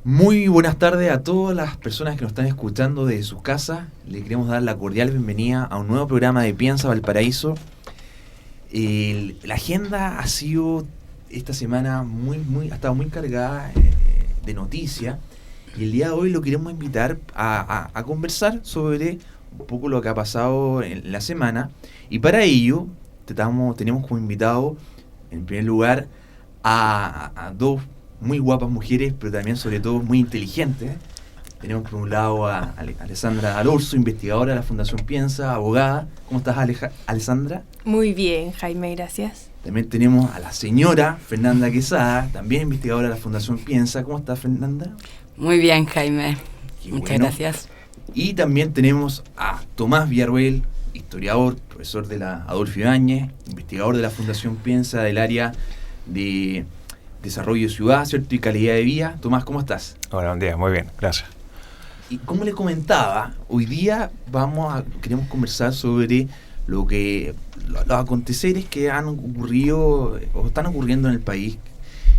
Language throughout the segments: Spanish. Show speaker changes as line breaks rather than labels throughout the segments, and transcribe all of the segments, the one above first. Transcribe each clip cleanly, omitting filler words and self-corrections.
Muy buenas tardes a todas las personas que nos están escuchando desde sus casas. Les queremos dar la cordial bienvenida a un nuevo programa de Piensa Valparaíso. La agenda ha sido esta semana ha estado muy cargada de noticias, y el día de hoy lo queremos invitar a conversar sobre un poco lo que ha pasado en la semana, y para ello tenemos como invitado en primer lugar a dos muy guapas mujeres, pero también sobre todo muy inteligentes. Tenemos por un lado a Alessandra Alorzo, investigadora de la Fundación Piensa, abogada. ¿Cómo estás, Alessandra?
Muy bien, Jaime, gracias.
También tenemos a la señora Fernanda Quesada, también investigadora de la Fundación Piensa. ¿Cómo estás, Fernanda?
Muy bien, Jaime.
Qué
Muchas
bueno.
gracias.
Y también tenemos a Tomás Villarroel, historiador, profesor de la Adolfo Ibáñez, investigador de la Fundación Piensa del área de Desarrollo de Ciudad, ¿cierto? Y calidad de vida. Tomás, ¿cómo estás?
Hola, buen día, muy bien, gracias.
Y como le comentaba, hoy día queremos conversar sobre los aconteceres que han ocurrido o están ocurriendo en el país.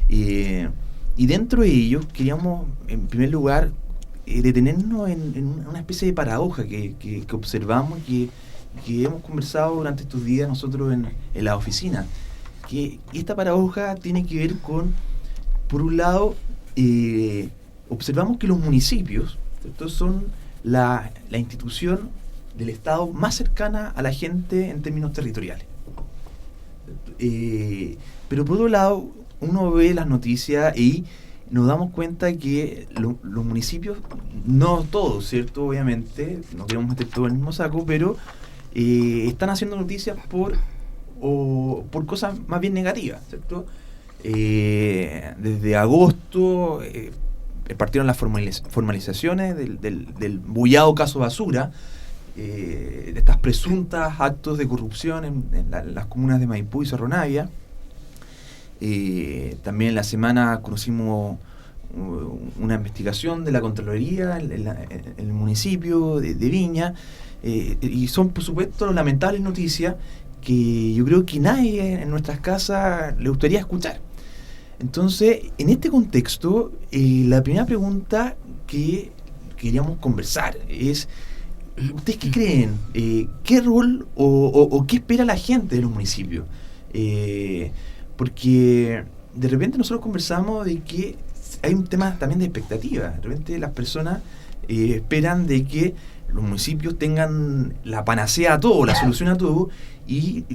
Y dentro de ellos queríamos, en primer lugar, detenernos en una especie de paradoja que observamos y que hemos conversado durante estos días nosotros en la oficina. Y esta paradoja tiene que ver con, por un lado, observamos que los municipios, ¿cierto?, son la institución del Estado más cercana a la gente en términos territoriales. Pero por otro lado, uno ve las noticias y nos damos cuenta que los municipios, no todos, ¿cierto?, obviamente, no queremos meter todo en el mismo saco, pero están haciendo noticias por cosas más bien negativas, ¿cierto? Desde agosto partieron las formalizaciones del bullado caso Basura, de estas presuntas actos de corrupción en las comunas de Maipú y Cerro Navia. También en la semana conocimos una investigación de la Contraloría en el municipio de Viña, y son, por supuesto, lamentables noticias que yo creo que nadie en nuestras casas le gustaría escuchar. Entonces, en este contexto, la primera pregunta que queríamos conversar es: ¿ustedes qué creen? ¿Qué rol o qué espera la gente de los municipios? Porque de repente nosotros conversamos de que hay un tema también de expectativa. De repente las personas esperan de que los municipios tengan la panacea a todo, la solución a todo, y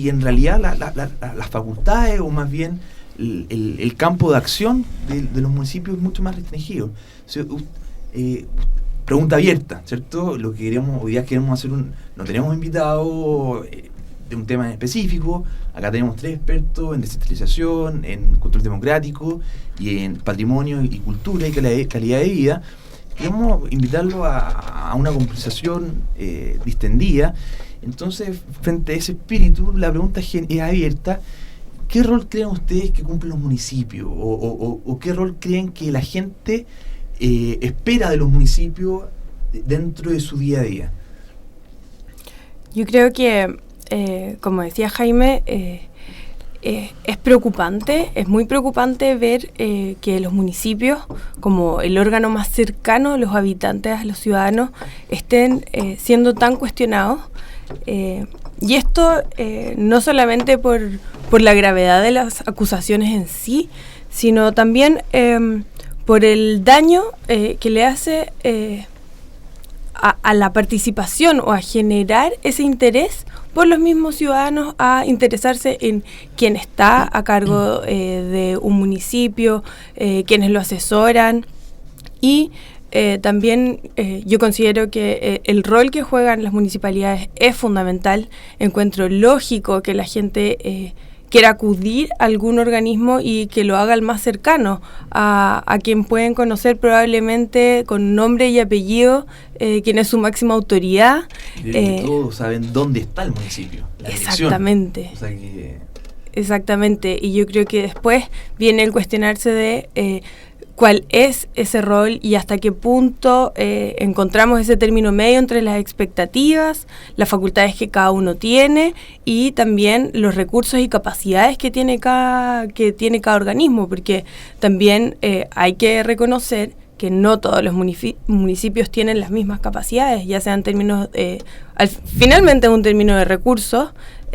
en realidad las facultades, o más bien el campo de acción de los municipios es mucho más restringido. O sea, pregunta abierta, ¿cierto? Lo que hoy día queremos hacer no tenemos invitado de un tema en específico. Acá tenemos 3 expertos en descentralización, en control democrático y en patrimonio y cultura y calidad de vida. Queremos invitarlo a una conversación distendida. Entonces, frente a ese espíritu, la pregunta es abierta: ¿qué rol creen ustedes que cumplen los municipios? ¿O qué rol creen que la gente espera de los municipios dentro de su día a día?
Yo creo que, como decía Jaime, es preocupante, es muy preocupante ver que los municipios, como el órgano más cercano a los habitantes, a los ciudadanos, estén siendo tan cuestionados. Y esto no solamente por la gravedad de las acusaciones en sí, sino también por el daño que le hace a la participación o a generar ese interés por los mismos ciudadanos a interesarse en quién está a cargo de un municipio, quienes lo asesoran. Y también yo considero que el rol que juegan las municipalidades es fundamental. Encuentro lógico que la gente quiera acudir a algún organismo y que lo haga el más cercano, a quien pueden conocer probablemente con nombre y apellido, quien es su máxima autoridad.
Todos saben dónde está el municipio, la
exactamente.
O sea que...
Exactamente, y yo creo que después viene el cuestionarse de cuál es ese rol y hasta qué punto encontramos ese término medio entre las expectativas, las facultades que cada uno tiene y también los recursos y capacidades que tiene cada organismo, porque también hay que reconocer que no todos los municipios tienen las mismas capacidades, ya sean términos, finalmente es un término de recursos,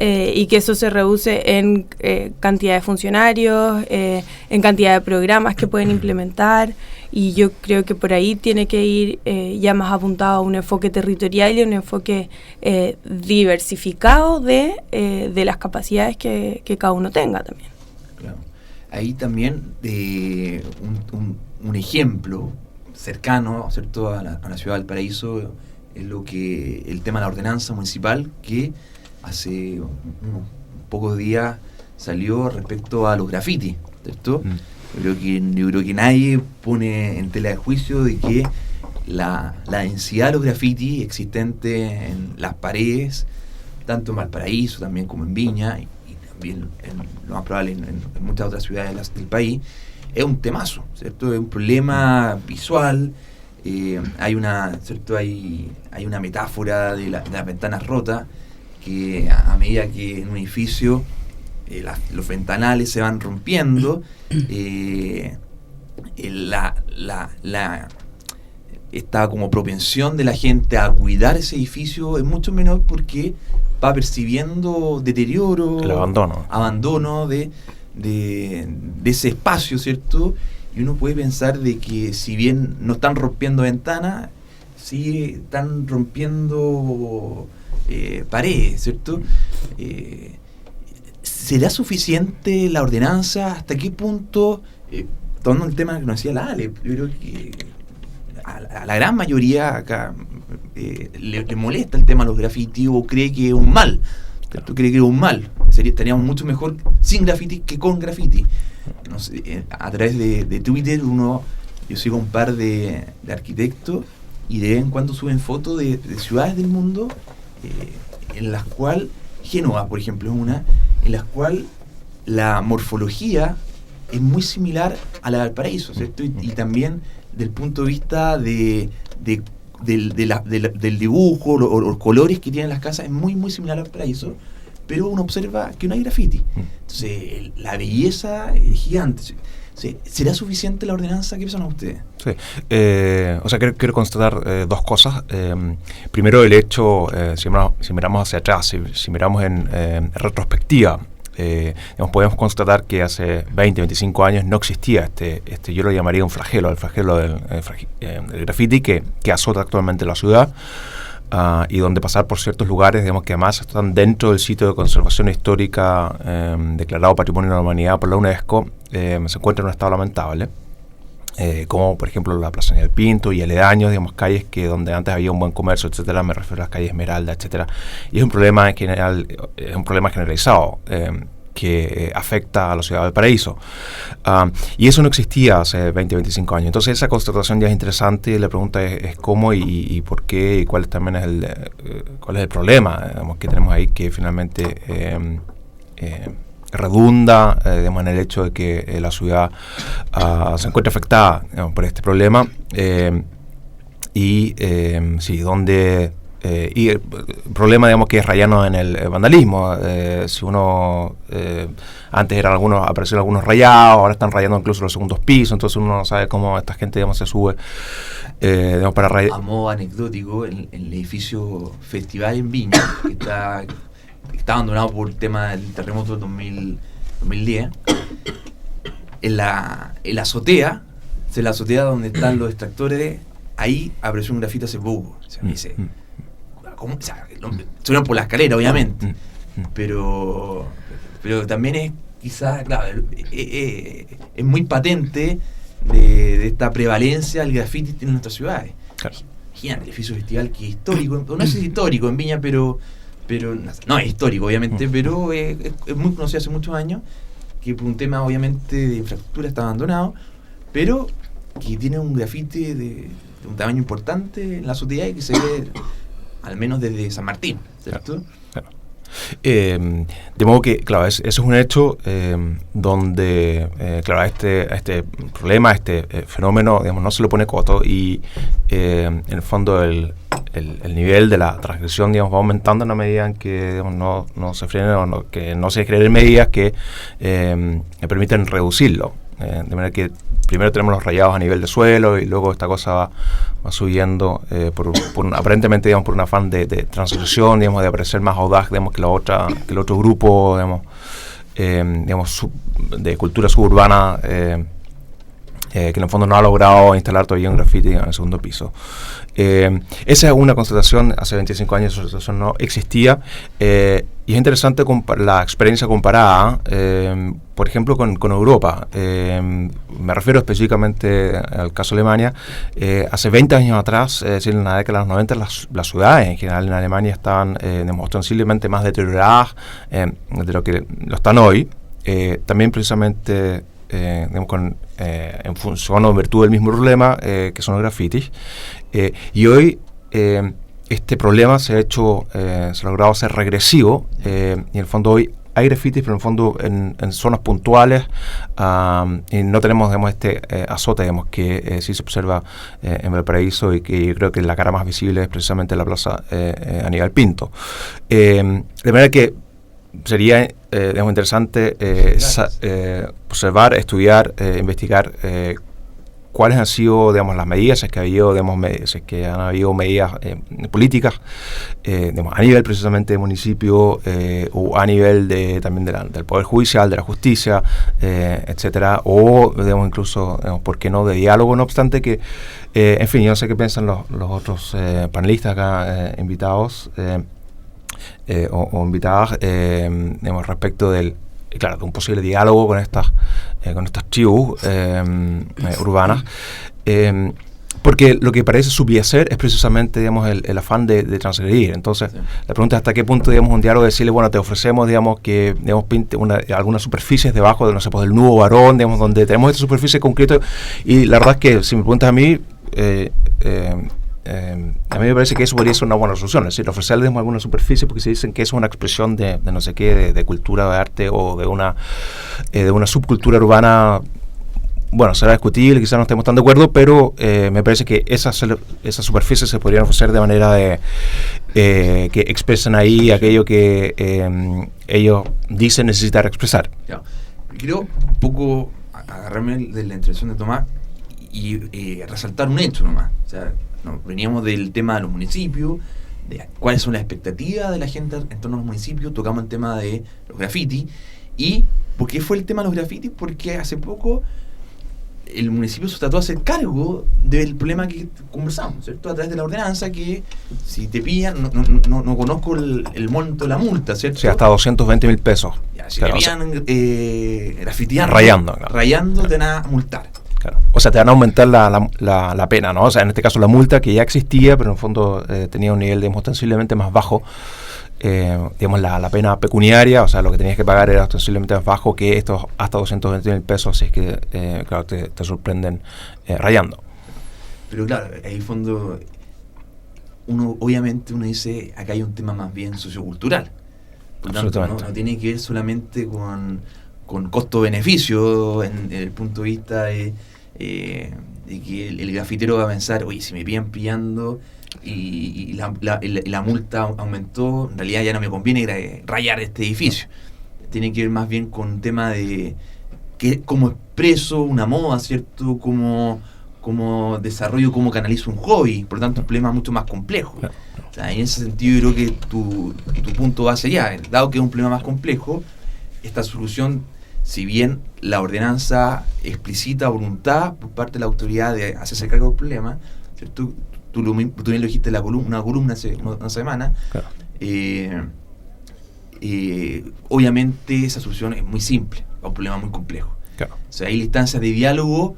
y que eso se reduce en cantidad de funcionarios, en cantidad de programas que pueden implementar, y yo creo que por ahí tiene que ir ya más apuntado a un enfoque territorial y un enfoque diversificado de las capacidades que cada uno tenga también.
Claro. Ahí también un ejemplo cercano, ¿cierto?, a la ciudad de Valparaíso es el tema de la ordenanza municipal que hace unos pocos días salió respecto a los grafitis, ¿cierto? Yo creo que nadie pone en tela de juicio de que la densidad de los grafitis existentes en las paredes, tanto en Valparaíso también como en Viña y también lo más probable en muchas otras ciudades del país, es un temazo, ¿cierto? Es un problema visual. Hay una metáfora de las ventanas rotas, que a medida que en un edificio los ventanales se van rompiendo, esta como propensión de la gente a cuidar ese edificio es mucho menor porque va percibiendo deterioro,
el abandono
de ese espacio, ¿cierto? Y uno puede pensar de que si bien no están rompiendo ventanas, sí están rompiendo paredes, ¿cierto? ¿Será suficiente la ordenanza? ¿Hasta qué punto? Tomando el tema que nos decía la Ale, yo creo que a la gran mayoría acá le molesta el tema de los grafitis o cree que es un mal. ¿Cierto? Cree que es un mal. Estaríamos mucho mejor sin graffiti que con graffiti. No sé, a través de Twitter yo sigo un par de arquitectos y de vez en cuando suben fotos de ciudades del mundo en las cuales, Génova por ejemplo es una, en las cuales la morfología es muy similar a la de Valparaíso, ¿cierto? Y también del punto de vista del dibujo o los colores que tienen las casas es muy muy similar al Valparaíso, pero uno observa que no hay graffiti. Entonces la belleza es gigante. ¿Será suficiente la ordenanza? ¿Qué piensan ustedes?
Sí, quiero constatar dos cosas. Primero, el hecho, si miramos hacia atrás, si miramos en retrospectiva, podemos constatar que hace 20, 25 años no existía yo lo llamaría un flagelo, el flagelo del graffiti que azota actualmente la ciudad. Y donde pasar por ciertos lugares, digamos, que además están dentro del sitio de conservación histórica declarado Patrimonio de la Humanidad por la UNESCO, se encuentra en un estado lamentable, como por ejemplo la Plaza del Pinto y aledaños, digamos, calles que donde antes había un buen comercio, etcétera, me refiero a las calles Esmeralda, etcétera, y es un problema en general, es un problema generalizado, que afecta a la ciudad de Valparaíso. Y eso no existía hace 20, 25 años. Entonces esa constatación ya es interesante. La pregunta es cómo y por qué y cuál también es el problema, digamos, que tenemos ahí, que finalmente redunda en el hecho de que la ciudad se encuentra afectada, digamos, por este problema. Donde... y el problema, digamos, que es rayano en el vandalismo. Si uno antes aparecieron algunos rayados, ahora están rayando incluso los segundos pisos, entonces uno no sabe cómo esta gente, digamos, se sube, digamos, para rayar.
A modo anecdótico, el edificio Festival en Viña, que está abandonado por el tema del terremoto del 2010, en la azotea, donde están los extractores, ahí apareció un grafito hace poco. O sea, me dice, subieron por la escalera, obviamente, pero también es quizás, claro, es muy patente de esta prevalencia del graffiti en nuestras ciudades.
Claro.
Gigante, el edificio Festival, que es histórico, no es histórico en Viña, pero no es histórico, obviamente, pero es muy conocido hace muchos años, que por un tema, obviamente, de infraestructura está abandonado, pero que tiene un grafiti de un tamaño importante en la azotea y que se ve al menos desde San Martín, ¿cierto?
Claro. De modo que, claro, ese es un hecho donde, claro, este problema, este fenómeno, digamos, no se le pone coto y, en el fondo, el nivel de la transgresión, digamos, va aumentando en la medida en que, digamos, no se frenen o que no se creen medidas que permiten reducirlo. De manera que primero tenemos los rayados a nivel de suelo y luego esta cosa va subiendo aparentemente, digamos, por un afán de transgresión, digamos, de parecer más audaz, digamos, que el otro grupo, digamos, de cultura suburbana, que en el fondo no ha logrado instalar todavía un graffiti en el segundo piso. Esa es una constatación. Hace 25 años esa situación no existía, y es interesante la experiencia comparada, por ejemplo, con Europa. Me refiero específicamente al caso de Alemania. Hace 20 años atrás, es decir, en la década de los 90, las ciudades en general en Alemania estaban ostensiblemente más deterioradas de lo que lo están hoy. También precisamente digamos, en función o en virtud del mismo problema que son los grafitis, y hoy este problema se ha logrado ser regresivo, y en el fondo hoy hay grafitis, pero en el fondo en zonas puntuales, y no tenemos, digamos, este azote, digamos, que sí se observa en Valparaíso, y que yo creo que la cara más visible es precisamente la plaza Aníbal Pinto. De manera que sería digamos, interesante observar, estudiar, investigar cuáles han sido, digamos, las medidas, si es que han habido medidas políticas, digamos, a nivel precisamente de municipio, o a nivel también del Poder Judicial, de la justicia, etcétera, o, digamos, incluso, digamos, ¿por qué no?, de diálogo, no obstante que, en fin, yo no sé qué piensan los otros panelistas acá invitados, o invitadas, digamos, respecto de un posible diálogo con estas tribus urbanas, porque lo que parece subyacer es precisamente, digamos, el afán de transgredir. Entonces, sí, la pregunta es hasta qué punto, digamos, un diálogo, decirle, bueno, te ofrecemos, digamos, que, digamos, pinte algunas superficies debajo de, no sé, pues, del nuevo varón, digamos, donde tenemos esta superficie concreta, y la verdad es que, si me preguntas a mí, a mí me parece que eso podría ser una buena solución, es decir, ofrecerles alguna superficie, porque se dicen que eso es una expresión de no sé qué, de cultura, de arte, o de una subcultura urbana. Bueno, será discutible, quizás no estemos tan de acuerdo, pero me parece que esas superficies se podrían ofrecer de manera de que expresen ahí aquello que ellos dicen necesitar expresar.
Ya. Quiero un poco agarrarme de la intervención de Tomás y resaltar un hecho nomás. O sea, veníamos del tema de los municipios, de cuáles son las expectativas de la gente en torno a los municipios, tocamos el tema de los grafitis. ¿Y por qué fue el tema de los grafitis? Porque hace poco el municipio se trató de hacer cargo del problema que conversamos, ¿cierto? A través de la ordenanza, que si te pillan, no conozco el monto de la multa, ¿cierto?
Sí, hasta 220.000 pesos.
Ya, si te pillan grafiteando,
rayando,
te van a multar.
Claro. O sea, te van a aumentar la pena, ¿no? O sea, en este caso la multa, que ya existía, pero en el fondo tenía un nivel, digamos, ostensiblemente más bajo. Digamos, la pena pecuniaria, o sea, lo que tenías que pagar era ostensiblemente más bajo que estos hasta 220.000 pesos, si es que, claro, te sorprenden rayando.
Pero claro, ahí en fondo, obviamente uno dice, acá hay un tema más bien sociocultural. Por tanto, no tiene que ver solamente con costo-beneficio en el punto de vista de que el grafitero va a pensar, oye, si me pillan pillando y la multa aumentó, en realidad ya no me conviene rayar este edificio. Tiene que ver más bien con un tema de cómo expreso una moda, ¿cierto? Cómo desarrollo, cómo canalizo un hobby. Por lo tanto, un problema mucho más complejo. O sea, en ese sentido, yo creo que tu punto va hacia allá. Dado que es un problema más complejo, esta solución, si bien la ordenanza explicita voluntad por parte de la autoridad de hacerse cargo del problema, ¿cierto? Tú bien lo dijiste en una columna hace una semana, claro. Obviamente esa solución es muy simple a un problema muy complejo. Claro. O sea, hay instancias de diálogo,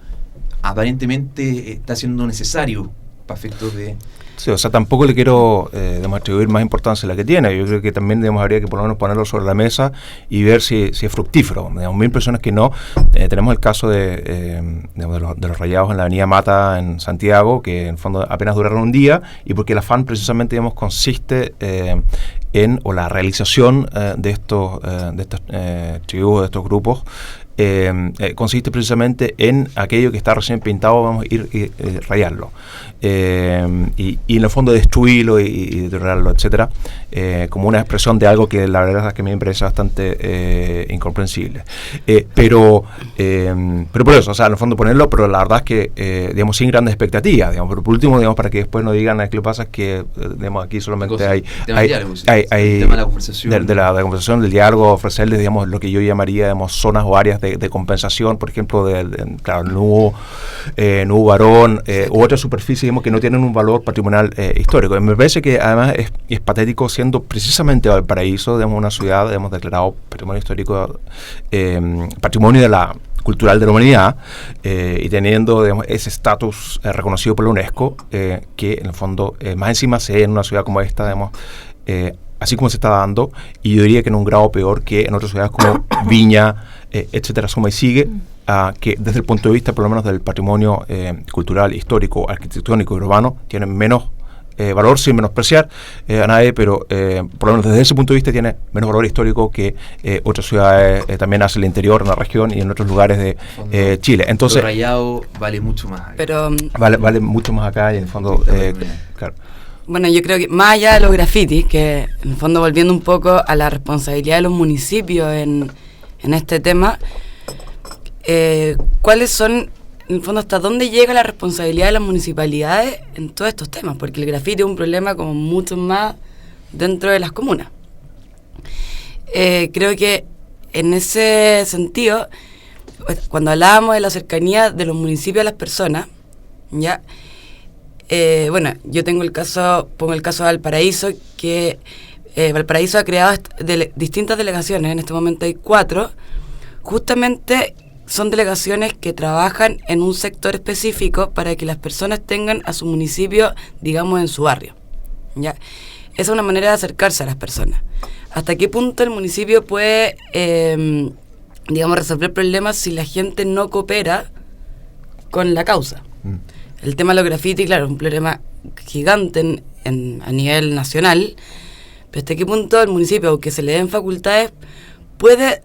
aparentemente está siendo necesario para efectos de
Sí, o sea, tampoco le quiero atribuir más importancia a la que tiene. Yo creo que también habría que por lo menos ponerlo sobre la mesa y ver si es fructífero. Mil personas que no. Tenemos el caso de los rayados en la avenida Mata en Santiago, que en el fondo apenas duraron un día, y porque el afán precisamente consiste o la realización de estos tribus, de estos grupos, consiste precisamente en aquello que está recién pintado, vamos a ir rayarlo, y en el fondo destruirlo y deteriorarlo, etcétera, como una expresión de algo que la verdad es que me parece bastante incomprensible, pero por eso, o sea, en el fondo ponerlo, pero la verdad es que digamos sin grandes expectativas, digamos, pero por último, digamos, para que después no digan que lo que pasa es que digamos aquí solamente hay tema de la conversación, de la conversación, del diálogo, ofrecerles, digamos, lo que yo llamaría, digamos, zonas o áreas de compensación, por ejemplo, claro, no hubo varón, u otras superficies, digamos, que no tienen un valor patrimonial histórico. Y me parece que además es patético, siendo precisamente Valparaíso, digamos, una ciudad, digamos, declarado patrimonio histórico, patrimonio cultural de la humanidad, y teniendo, digamos, ese estatus reconocido por la UNESCO, que en el fondo, más encima se en una ciudad como esta, digamos, así como se está dando, y yo diría que en un grado peor que en otras ciudades como Viña, etcétera, suma y sigue, que desde el punto de vista, por lo menos, del patrimonio cultural, histórico, arquitectónico y urbano, tienen menos valor, sin menospreciar a nadie, pero por lo menos desde ese punto de vista tiene menos valor histórico que otras ciudades, también hacia el interior, en la región y en otros lugares de Chile. Entonces,
el rayado vale mucho más acá.
Pero
vale mucho más acá, y en el fondo, claro.
Bueno, yo creo que más allá de los grafitis, que en el fondo, volviendo un poco a la responsabilidad de los municipios en este tema, ¿cuáles son, en el fondo, hasta dónde llega la responsabilidad de las municipalidades en todos estos temas? Porque el grafiti es un problema como mucho más dentro de las comunas. Creo que en ese sentido, cuando hablábamos de la cercanía de los municipios a las personas, ya, bueno, yo pongo el caso de Valparaíso, que Valparaíso ha creado distintas delegaciones. En este momento hay 4. Justamente son delegaciones que trabajan en un sector específico para que las personas tengan a su municipio, digamos, en su barrio, ¿ya? Esa es una manera de acercarse a las personas. ¿Hasta qué punto el municipio puede, digamos, resolver problemas si la gente no coopera con la causa? El tema de los grafitis, claro, es un problema gigante a nivel nacional, pero ¿hasta qué punto el municipio, aunque se le den facultades, puede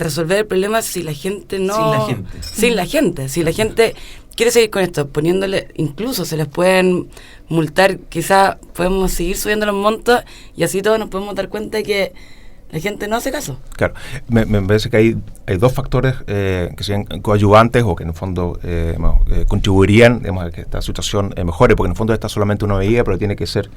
resolver el problema si la gente no... Sin la gente. Si la gente quiere seguir con esto, poniéndole, incluso se les pueden multar, quizás podemos seguir subiendo los montos y así todos nos podemos dar cuenta de que la gente no hace caso.
Claro, me parece que hay dos factores que sean coadyuvantes o que en el fondo contribuirían, digamos, a que esta situación mejore, porque en el fondo esta es solamente una medida, pero tiene que ser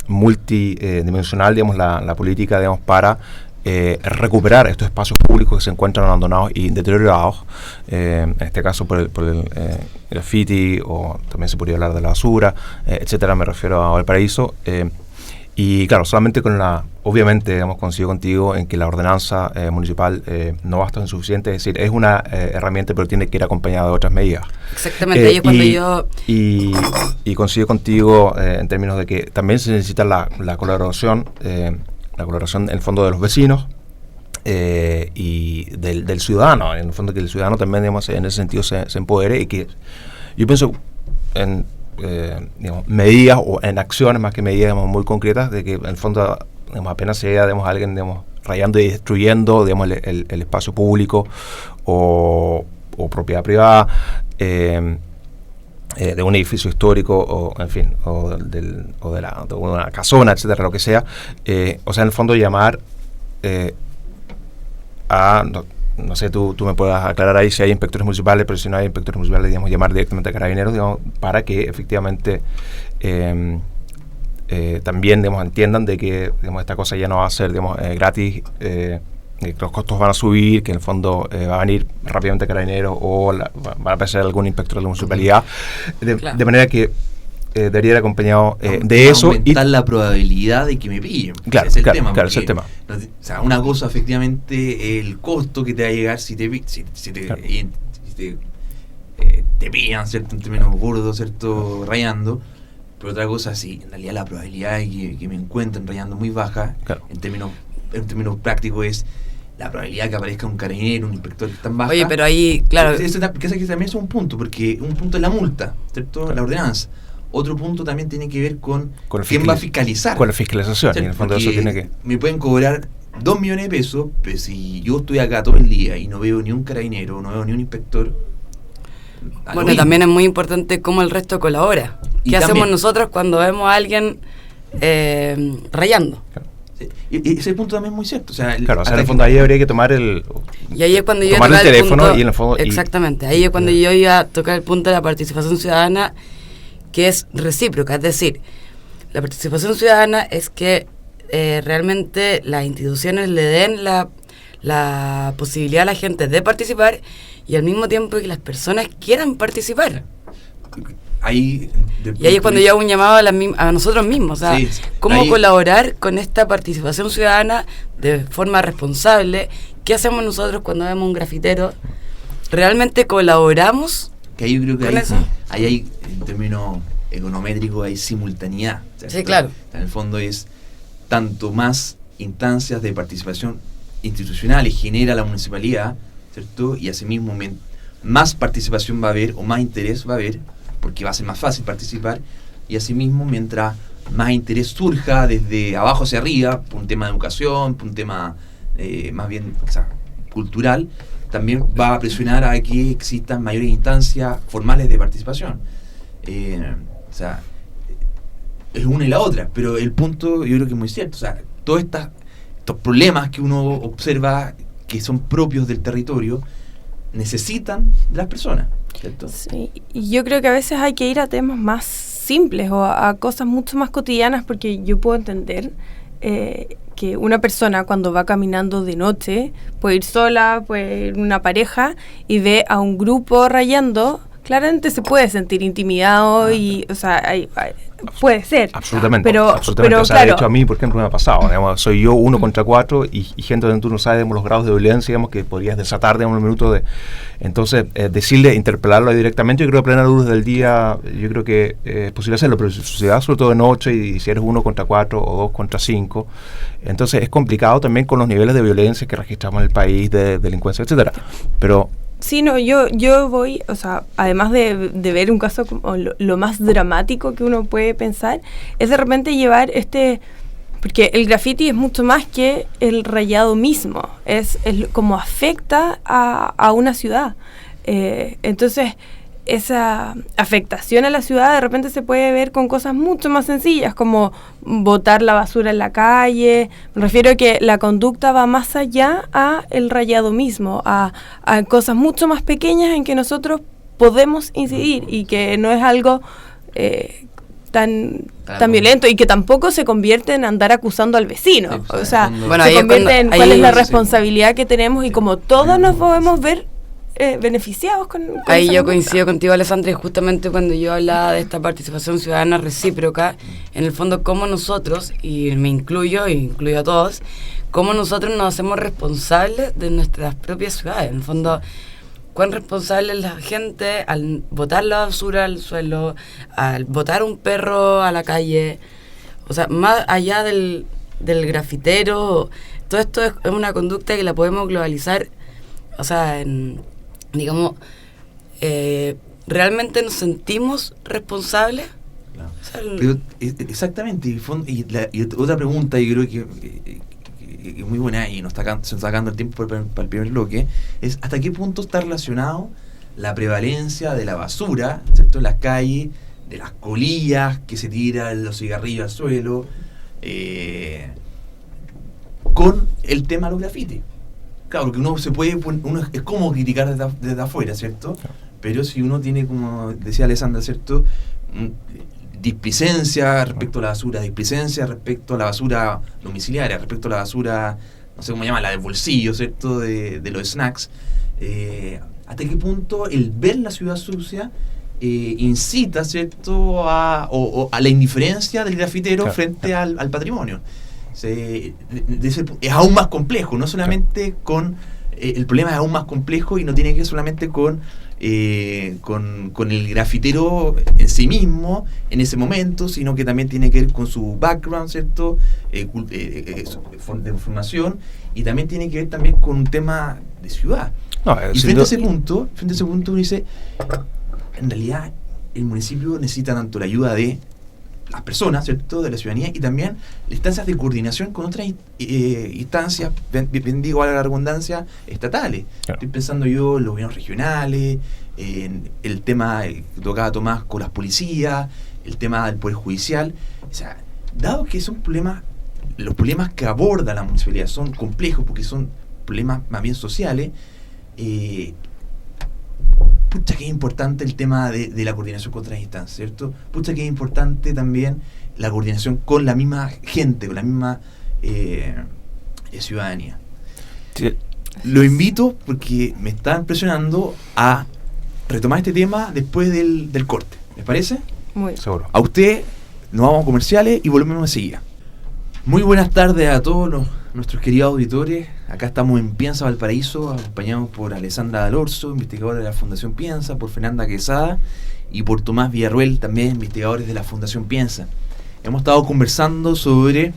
multidimensional, digamos, la política, digamos, para recuperar estos espacios públicos que se encuentran abandonados y deteriorados, en este caso por el graffiti, o también se podría hablar de la basura, etcétera. Me refiero a Valparaíso, y claro, solamente obviamente, digamos, coincido contigo en que la ordenanza municipal no basta, es insuficiente, es decir, es una herramienta, pero tiene que ir acompañada de otras medidas.
Exactamente, ahí es cuando
y coincido contigo en términos de que también se necesita la colaboración, en el fondo de los vecinos y del ciudadano, en el fondo que el ciudadano también, digamos, en ese sentido se empodere, y que yo pienso en digamos, medidas o en acciones más que medidas, digamos, muy concretas, de que en el fondo, digamos, apenas se vea, digamos, alguien, digamos, rayando y destruyendo, digamos, el espacio público o propiedad privada, de un edificio histórico, o en fin, de una casona, etcétera, lo que sea, o sea, en el fondo llamar a, no sé, tú me puedas aclarar ahí si hay inspectores municipales, pero si no hay inspectores municipales, digamos, llamar directamente a Carabineros, digamos, para que efectivamente también, digamos, entiendan de que, digamos, esta cosa ya no va a ser, digamos, gratis, que los costos van a subir, que en el fondo va a venir rápidamente Carabineros o va a aparecer algún inspector de la municipalidad,
Claro.
de manera que debería ir acompañado de eso,
aumentar la probabilidad de que me pillen.
Claro,
Ese es el
claro,
tema,
claro, ese es el tema.
O sea, una cosa efectivamente el costo que te va a llegar si te
Claro.
te pillan, ¿cierto? En términos burdos, ¿cierto? Rayando. Pero otra cosa, sí, en realidad la probabilidad de que me encuentren rayando muy baja,
Claro.
en términos prácticos, es la probabilidad que aparezca un carabinero, un inspector que tan baja.
Oye, pero ahí, claro,
Que también es un punto, porque un punto es la multa, ¿cierto?
Claro.
La ordenanza. Otro punto también tiene que ver con
el
quién va a fiscalizar.
Con la fiscalización, y en el fondo eso
Porque
tiene que...
me pueden cobrar 2 millones de pesos, pero si yo estoy acá todo el día y no veo ni un carabinero, no veo ni un inspector.
bueno, también es muy importante cómo el resto colabora.
Y
¿Qué hacemos
también-
nosotros cuando vemos a alguien rayando?
Sí, y ese punto también es muy cierto. O sea,
Claro, o sea,
hasta
en el
que-
fondo ahí habría que tomar el...
Y ahí es cuando yo
Tomar el
tocaba
teléfono
punto,
y en el fondo...
exactamente, ahí es cuando yo iba a tocar el punto de la participación ciudadana, que es recíproca, es decir, la participación ciudadana es que realmente las instituciones le den la posibilidad a la gente de participar y al mismo tiempo que las personas quieran participar.
Ahí,
Y ahí es cuando yo hago un llamado a nosotros mismos, o sea,
Sí,
cómo
ahí-
colaborar con esta participación ciudadana de forma responsable. ¿Qué hacemos nosotros cuando vemos un grafitero? ¿Realmente colaboramos?
que ahí yo creo que
con
ahí,
eso.
ahí hay, en términos econométricos, hay simultaneidad. ¿cierto?
Sí, claro.
En el fondo es tanto más instancias de participación institucionales genera la municipalidad, ¿cierto? Y asimismo más participación va a haber o más interés va a haber, porque va a ser más fácil participar, y asimismo mientras más interés surja desde abajo hacia arriba, por un tema de educación, por un tema más bien cultural, también va a presionar a que existan mayores instancias formales de participación. O sea, es una y la otra, pero el punto yo creo que es muy cierto. O sea, todos estos problemas que uno observa que son propios del territorio necesitan de las personas, ¿cierto?
Sí, y yo creo que a veces hay que ir a temas más simples o a cosas mucho más cotidianas, porque yo puedo entender que una persona cuando va caminando de noche puede ir sola, puede ir una pareja y ve a un grupo rayando, claramente se puede sentir intimidado y, o sea, puede ser.
Absolutamente,
Pero
absolutamente. O sea,
claro,
de hecho a mí, por ejemplo, me ha pasado, digamos, soy yo 1 contra 4 y gente donde tú no sabes, digamos, los grados de violencia, digamos, que podrías desatar, digamos, en un minuto de... Entonces, decirle, interpelarlo directamente, yo creo que a plena luz del día, yo creo que es posible hacerlo, pero si sucede sobre todo de noche y si eres 1 contra 4 o 2 contra 5, entonces es complicado también con los niveles de violencia que registramos en el país, de delincuencia, etcétera. Pero...
sí, no, yo voy, o sea, además de ver un caso como lo más dramático que uno puede pensar, es de repente llevar porque el graffiti es mucho más que el rayado mismo, es como afecta a una ciudad. Entonces, esa afectación a la ciudad de repente se puede ver con cosas mucho más sencillas, como botar la basura en la calle. Me refiero a que la conducta va más allá a el rayado mismo, a cosas mucho más pequeñas en que nosotros podemos incidir y que no es algo tan violento y que tampoco se convierte en andar acusando al vecino.
Sí, pues,
o sea,
bueno,
se
ahí es
convierte
cuando-
en cuál
ahí-
es la
sí.
responsabilidad que tenemos y como todos nos podemos ver beneficiados con
Ahí
esa
yo
conducta.
coincido contigo, Alessandra, y justamente cuando yo hablaba de esta participación ciudadana recíproca, en el fondo cómo nosotros, y me incluyo, e incluyo a todos, cómo nosotros nos hacemos responsables de nuestras propias ciudades. En el fondo, cuán responsable es la gente al botar la basura al suelo, al botar un perro a la calle, o sea, más allá del grafitero, todo esto es una conducta que la podemos globalizar, o sea, digamos, ¿realmente nos sentimos responsables?
Claro.
O sea,
Pero, exactamente, y otra pregunta, yo creo que es muy buena y se nos está sacando el tiempo para el primer bloque, es hasta qué punto está relacionado la prevalencia de la basura, ¿cierto?, en las calles, de las colillas que se tiran los cigarrillos al suelo, con el tema de los grafitis. Claro, porque uno es como criticar desde afuera, ¿cierto? Pero si uno tiene, como decía Alessandra, ¿cierto?, displicencia respecto a la basura, displicencia respecto a la basura domiciliaria, respecto a la basura, no sé cómo llama, la del bolsillo, ¿cierto?, de los snacks. ¿Hasta qué punto el ver la ciudad sucia incita, ¿cierto?, a la indiferencia del grafitero, claro, frente al patrimonio? Es aún más complejo, no solamente con... el problema es aún más complejo y no tiene que ver solamente con con el grafitero en sí mismo, en ese momento, sino que también tiene que ver con su background, ¿cierto? De formación, y también tiene que ver también con un tema de ciudad.
No,
y frente a ese punto uno dice, en realidad el municipio necesita tanto la ayuda de las personas, ¿cierto?, de la ciudadanía, y también instancias de coordinación con otras instancias, bendigo a la redundancia, estatales.
Claro.
Estoy pensando yo en los gobiernos regionales, en el tema que tocaba Tomás con las policías, el tema del Poder Judicial. O sea, dado que son problemas, los problemas que aborda la municipalidad son complejos porque son problemas más bien sociales, pucha que es importante el tema de la coordinación con otras instancias, ¿cierto? Pucha que es importante también la coordinación con la misma gente, con la misma ciudadanía.
Sí.
Lo invito porque me está impresionando a retomar este tema después del corte. ¿Les parece?
Muy bien.
Seguro.
A usted nos vamos a comerciales y volvemos enseguida. Muy buenas tardes a todos nuestros queridos auditores. Acá estamos en Piensa Valparaíso, acompañados por Alessandra D'Alorso, investigadora de la Fundación Piensa, por Fernanda Quesada y por Tomás Villarruel, también investigadores de la Fundación Piensa. Hemos estado conversando sobre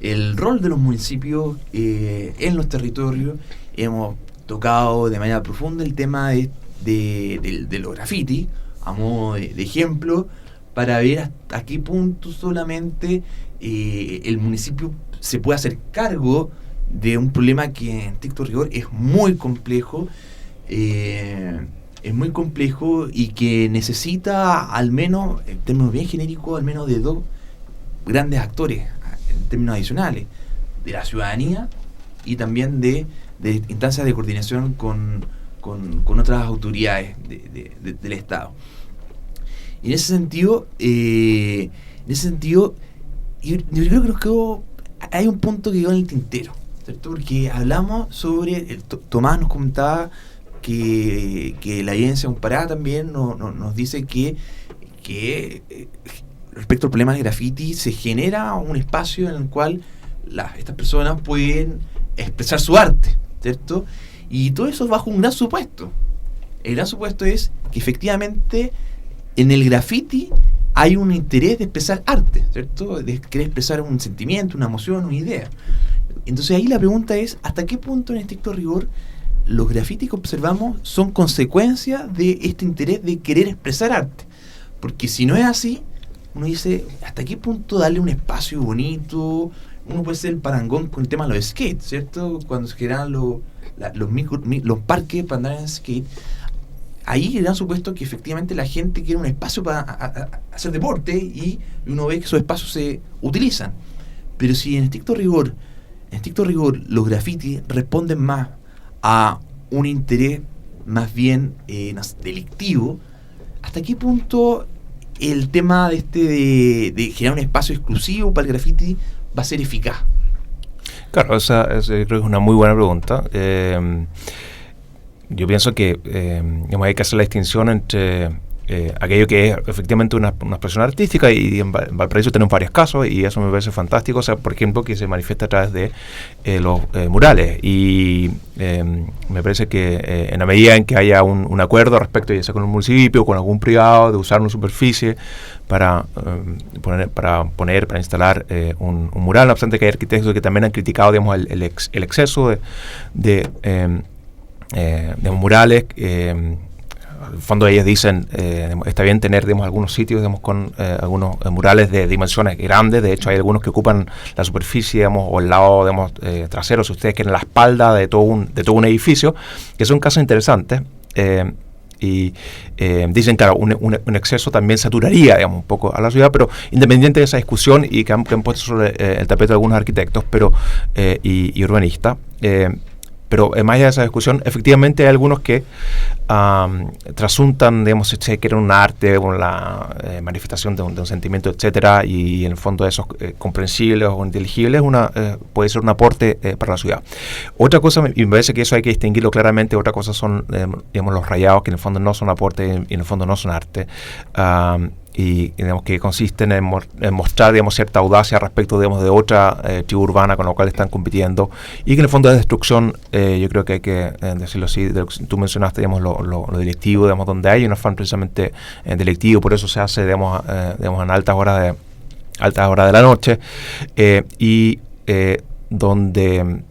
el rol de los municipios en los territorios. Hemos tocado de manera profunda el tema de los graffiti, a modo de ejemplo, para ver hasta qué punto solamente el municipio se puede hacer cargo de un problema que en estricto rigor es muy complejo, y que necesita, al menos en términos bien genéricos, al menos de dos grandes actores en términos adicionales, de la ciudadanía y también de instancias de coordinación con otras autoridades del Estado. Y en ese sentido, yo creo que hay un punto que quedó en el tintero, ¿cierto? Porque hablamos sobre, Tomás nos comentaba que la evidencia comparada también nos dice que respecto al problema del graffiti se genera un espacio en el cual estas personas pueden expresar su arte, ¿cierto? Y todo eso bajo un gran supuesto. El gran supuesto es que efectivamente en el graffiti hay un interés de expresar arte, ¿cierto? De querer expresar un sentimiento, una emoción, una idea. Entonces ahí la pregunta es, ¿hasta qué punto en estricto rigor los grafitis que observamos son consecuencia de este interés de querer expresar arte? Porque si no es así, uno dice, ¿hasta qué punto darle un espacio bonito? Uno puede ser el parangón con el tema de los skates, ¿cierto? Cuando se generan los parques para andar en skate, ahí le han supuesto que efectivamente la gente quiere un espacio para hacer deporte y uno ve que esos espacios se utilizan. Pero si en estricto rigor los grafitis responden más a un interés más bien delictivo, ¿hasta qué punto el tema de generar un espacio exclusivo para el graffiti va a ser eficaz?
Claro, esa creo que es una muy buena pregunta. Yo pienso que hay que hacer la distinción entre aquello que es efectivamente una expresión artística, y en Valparaíso tenemos varios casos y eso me parece fantástico. O sea, por ejemplo, que se manifiesta a través de los murales, y me parece que en la medida en que haya un acuerdo respecto, ya sea con un municipio o con algún privado, de usar una superficie para instalar un mural, no obstante que hay arquitectos que también han criticado, digamos, el exceso de murales. En el fondo ellos dicen, está bien tener, digamos, algunos sitios, digamos, con algunos murales de dimensiones grandes. De hecho hay algunos que ocupan la superficie, digamos, o el lado, digamos, trasero, si ustedes quieren, la espalda de todo un edificio, que son casos interesantes. Y dicen, claro, un exceso también saturaría, digamos, un poco a la ciudad, pero independiente de esa discusión, y que han puesto sobre el tapete algunos arquitectos y urbanistas, pero más allá de esa discusión, efectivamente hay algunos que trasuntan, digamos, si se quiere, un arte, con la manifestación de un sentimiento, etcétera, y en el fondo esos comprensibles o inteligibles puede ser un aporte para la ciudad. Otra cosa, y me parece que eso hay que distinguirlo claramente, otra cosa son, digamos, los rayados, que en el fondo no son aporte y en el fondo no son arte. digamos, que consisten en mostrar, digamos, cierta audacia respecto, digamos, de otra tribu urbana con la cual están compitiendo, y que en el fondo de destrucción, yo creo que hay que decirlo así, de lo que tú mencionaste, digamos, lo delictivo, digamos, donde hay un afán precisamente delictivo, por eso se hace, digamos, en altas horas de la noche, donde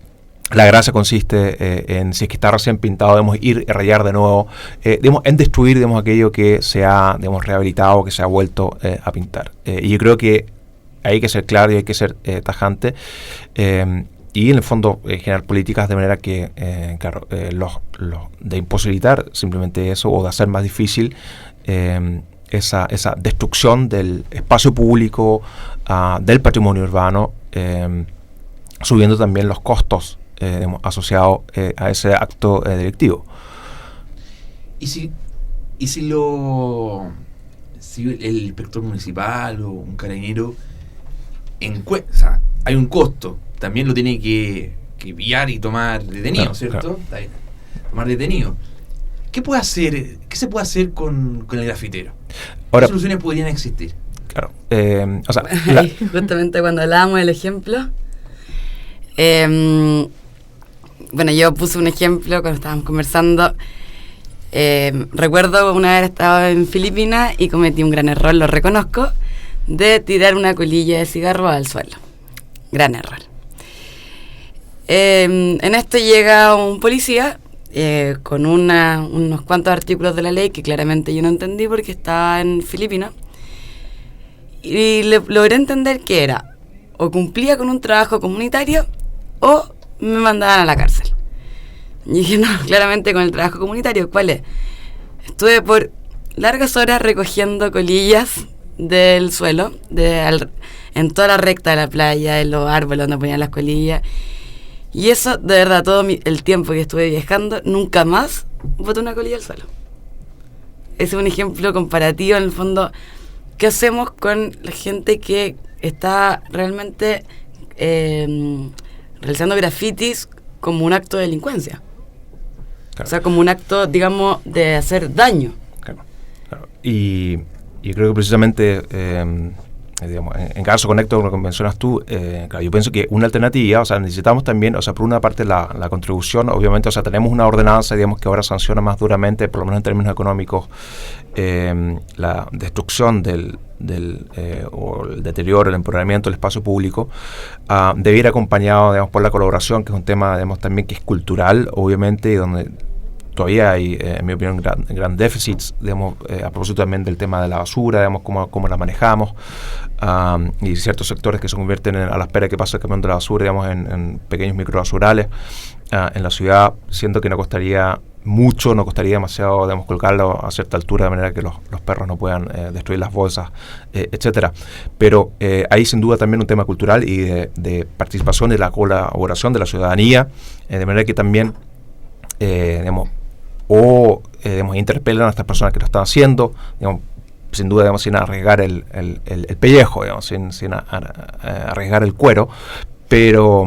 la gracia consiste en, si es que está recién pintado, debemos ir a rayar de nuevo, en destruir, aquello que se ha, rehabilitado, que se ha vuelto a pintar. Y yo creo que hay que ser claro y hay que ser tajante, y en el fondo generar políticas de manera que, de imposibilitar simplemente eso, o de hacer más difícil esa destrucción del espacio público, del patrimonio urbano, subiendo también los costos asociado a ese acto delictivo.
¿Y si el inspector municipal o un carabinero hay un costo, también lo tiene que pillar y tomar detenido, claro, ¿cierto? Claro. Tomar detenido. ¿Qué se puede hacer con el grafitero? ¿Qué soluciones podrían existir?
Claro.
Justamente cuando hablábamos del ejemplo, yo puse un ejemplo cuando estábamos conversando. Recuerdo una vez estaba en Filipinas y cometí un gran error, lo reconozco, de tirar una colilla de cigarro al suelo. Gran error. En esto llega un policía con unos cuantos artículos de la ley que claramente yo no entendí porque estaba en Filipinas, y logré entender que era o cumplía con un trabajo comunitario o me mandaban a la cárcel. Y dije, no, claramente con el trabajo comunitario. ¿Cuál es? Estuve por largas horas recogiendo colillas del suelo, en toda la recta de la playa, en los árboles donde ponían las colillas. Y eso, de verdad, todo el tiempo que estuve viajando, nunca más boté una colilla al suelo. Ese es un ejemplo comparativo, en el fondo, ¿qué hacemos con la gente que está realmente realizando grafitis como un acto de delincuencia? Claro. O sea, como un acto, digamos, de hacer daño.
Claro. Y creo que precisamente, en caso conecto con lo que mencionas tú, yo pienso que una alternativa, necesitamos también, por una parte la contribución, obviamente, tenemos una ordenanza, que ahora sanciona más duramente, por lo menos en términos económicos, la destrucción o el deterioro, el empoderamiento del espacio público, debe ir acompañado, por la colaboración, que es un tema, también que es cultural, obviamente, y donde todavía hay, en mi opinión, gran déficits, a propósito también del tema de la basura, cómo la manejamos, y ciertos sectores que se convierten a la espera que pase el camión de la basura, en pequeños microbasurales en la ciudad, siendo que no costaría demasiado, colocarlo a cierta altura, de manera que los perros no puedan destruir las bolsas, etcétera. Pero hay sin duda también un tema cultural y de participación y la colaboración de la ciudadanía, de manera que también interpelan a estas personas que lo están haciendo, sin duda, sin arriesgar el pellejo, sin arriesgar el cuero, pero